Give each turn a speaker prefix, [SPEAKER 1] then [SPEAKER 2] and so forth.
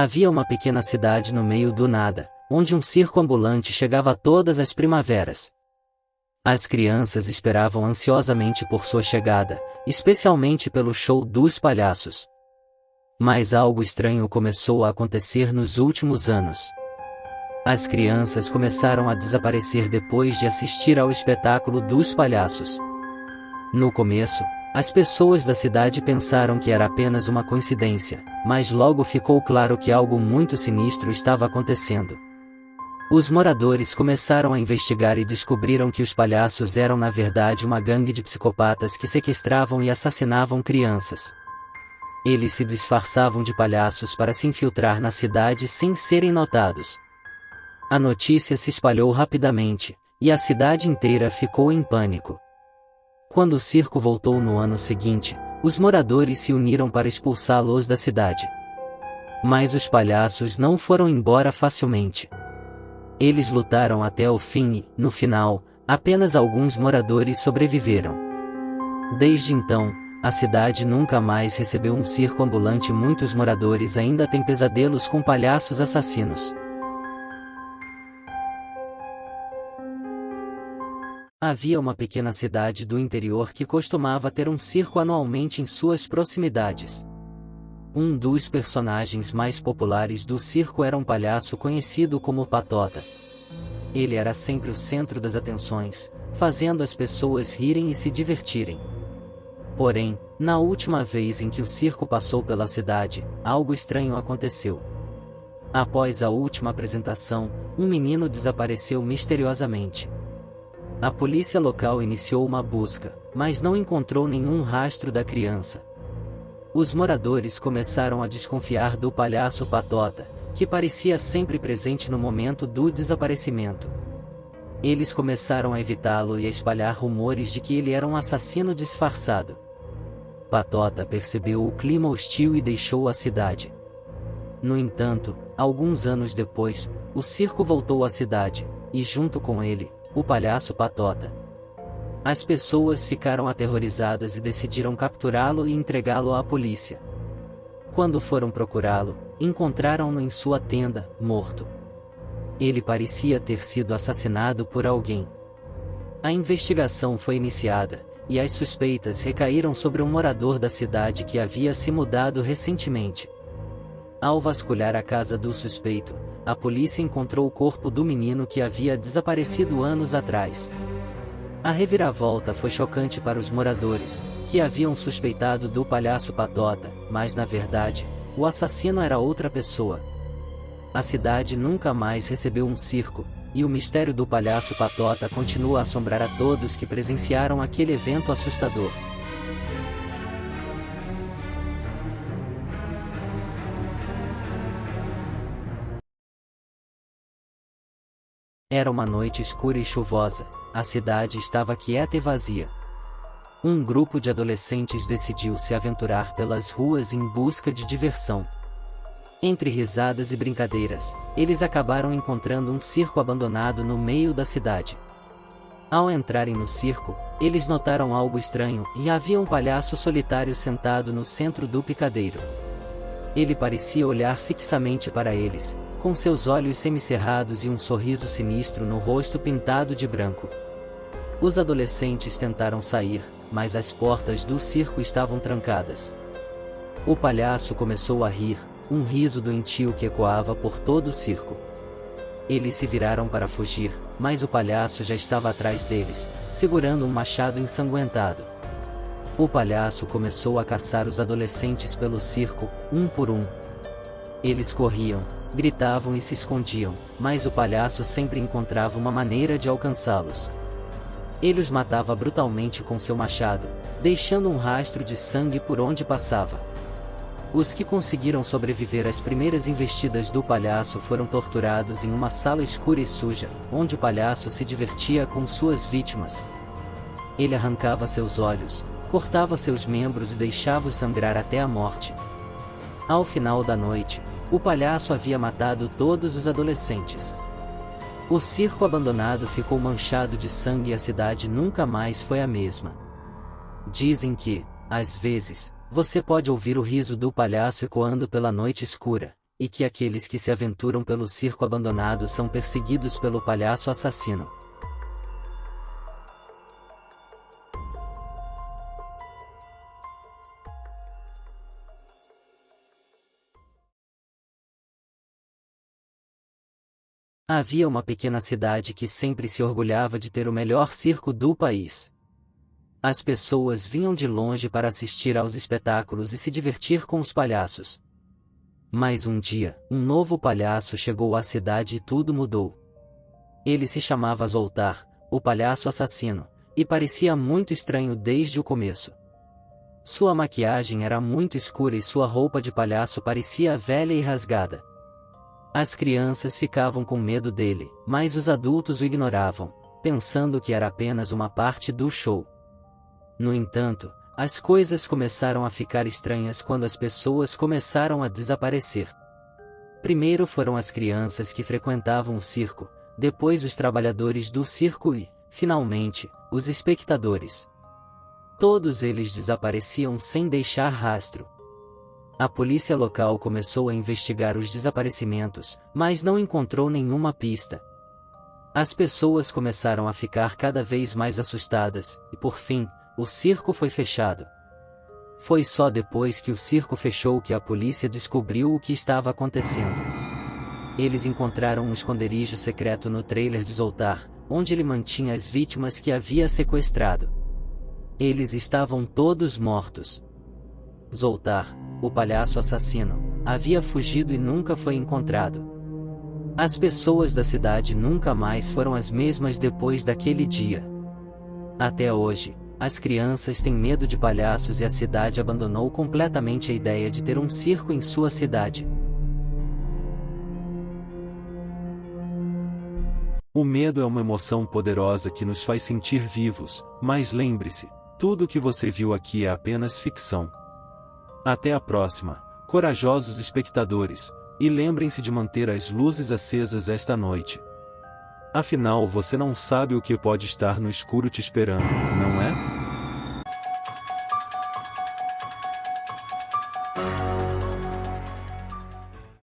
[SPEAKER 1] Havia uma pequena cidade no meio do nada, onde um circo ambulante chegava todas as primaveras. As crianças esperavam ansiosamente por sua chegada, especialmente pelo show dos palhaços. Mas algo estranho começou a acontecer nos últimos anos. As crianças começaram a desaparecer depois de assistir ao espetáculo dos palhaços. No começo, as pessoas da cidade pensaram que era apenas uma coincidência, mas logo ficou claro que algo muito sinistro estava acontecendo. Os moradores começaram a investigar e descobriram que os palhaços eram na verdade uma gangue de psicopatas que sequestravam e assassinavam crianças. Eles se disfarçavam de palhaços para se infiltrar na cidade sem serem notados. A notícia se espalhou rapidamente, e a cidade inteira ficou em pânico. Quando o circo voltou no ano seguinte, os moradores se uniram para expulsá-los da cidade. Mas os palhaços não foram embora facilmente. Eles lutaram até o fim e, no final, apenas alguns moradores sobreviveram. Desde então, a cidade nunca mais recebeu um circo ambulante. Muitos moradores ainda têm pesadelos com palhaços assassinos. Havia uma pequena cidade do interior que costumava ter um circo anualmente em suas proximidades. Um dos personagens mais populares do circo era um palhaço conhecido como Patota. Ele era sempre o centro das atenções, fazendo as pessoas rirem e se divertirem. Porém, na última vez em que o circo passou pela cidade, algo estranho aconteceu. Após a última apresentação, um menino desapareceu misteriosamente. A polícia local iniciou uma busca, mas não encontrou nenhum rastro da criança. Os moradores começaram a desconfiar do palhaço Patota, que parecia sempre presente no momento do desaparecimento. Eles começaram a evitá-lo e a espalhar rumores de que ele era um assassino disfarçado. Patota percebeu o clima hostil e deixou a cidade. No entanto, alguns anos depois, o circo voltou à cidade, e junto com ele, o palhaço Patota. As pessoas ficaram aterrorizadas e decidiram capturá-lo e entregá-lo à polícia. Quando foram procurá-lo, encontraram-no em sua tenda, morto. Ele parecia ter sido assassinado por alguém. A investigação foi iniciada, e as suspeitas recaíram sobre um morador da cidade que havia se mudado recentemente. Ao vasculhar a casa do suspeito, a polícia encontrou o corpo do menino que havia desaparecido anos atrás. A reviravolta foi chocante para os moradores, que haviam suspeitado do palhaço Patota, mas na verdade, o assassino era outra pessoa. A cidade nunca mais recebeu um circo, e o mistério do palhaço Patota continua a assombrar a todos que presenciaram aquele evento assustador. Era uma noite escura e chuvosa, a cidade estava quieta e vazia. Um grupo de adolescentes decidiu se aventurar pelas ruas em busca de diversão. Entre risadas e brincadeiras, eles acabaram encontrando um circo abandonado no meio da cidade. Ao entrarem no circo, eles notaram algo estranho, e havia um palhaço solitário sentado no centro do picadeiro. Ele parecia olhar fixamente para eles, com seus olhos semicerrados e um sorriso sinistro no rosto pintado de branco. Os adolescentes tentaram sair, mas as portas do circo estavam trancadas. O palhaço começou a rir, um riso doentio que ecoava por todo o circo. Eles se viraram para fugir, mas o palhaço já estava atrás deles, segurando um machado ensanguentado. O palhaço começou a caçar os adolescentes pelo circo, um por um. Eles corriam, gritavam e se escondiam, mas o palhaço sempre encontrava uma maneira de alcançá-los. Ele os matava brutalmente com seu machado, deixando um rastro de sangue por onde passava. Os que conseguiram sobreviver às primeiras investidas do palhaço foram torturados em uma sala escura e suja, onde o palhaço se divertia com suas vítimas. Ele arrancava seus olhos, cortava seus membros e deixava-os sangrar até a morte. Ao final da noite, o palhaço havia matado todos os adolescentes. O circo abandonado ficou manchado de sangue e a cidade nunca mais foi a mesma. Dizem que, às vezes, você pode ouvir o riso do palhaço ecoando pela noite escura, e que aqueles que se aventuram pelo circo abandonado são perseguidos pelo palhaço assassino. Havia uma pequena cidade que sempre se orgulhava de ter o melhor circo do país. As pessoas vinham de longe para assistir aos espetáculos e se divertir com os palhaços. Mas um dia, um novo palhaço chegou à cidade e tudo mudou. Ele se chamava Zoltar, o palhaço assassino, e parecia muito estranho desde o começo. Sua maquiagem era muito escura e sua roupa de palhaço parecia velha e rasgada. As crianças ficavam com medo dele, mas os adultos o ignoravam, pensando que era apenas uma parte do show. No entanto, as coisas começaram a ficar estranhas quando as pessoas começaram a desaparecer. Primeiro foram as crianças que frequentavam o circo, depois os trabalhadores do circo e, finalmente, os espectadores. Todos eles desapareciam sem deixar rastro. A polícia local começou a investigar os desaparecimentos, mas não encontrou nenhuma pista. As pessoas começaram a ficar cada vez mais assustadas, e por fim, o circo foi fechado. Foi só depois que o circo fechou que a polícia descobriu o que estava acontecendo. Eles encontraram um esconderijo secreto no trailer de Zoltar, onde ele mantinha as vítimas que havia sequestrado. Eles estavam todos mortos. Zoltar, o palhaço assassino, havia fugido e nunca foi encontrado. As pessoas da cidade nunca mais foram as mesmas depois daquele dia. Até hoje, as crianças têm medo de palhaços e a cidade abandonou completamente a ideia de ter um circo em sua cidade.
[SPEAKER 2] O medo é uma emoção poderosa que nos faz sentir vivos, mas lembre-se, tudo o que você viu aqui é apenas ficção. Até a próxima, corajosos espectadores, e lembrem-se de manter as luzes acesas esta noite. Afinal, você não sabe o que pode estar no escuro te esperando, não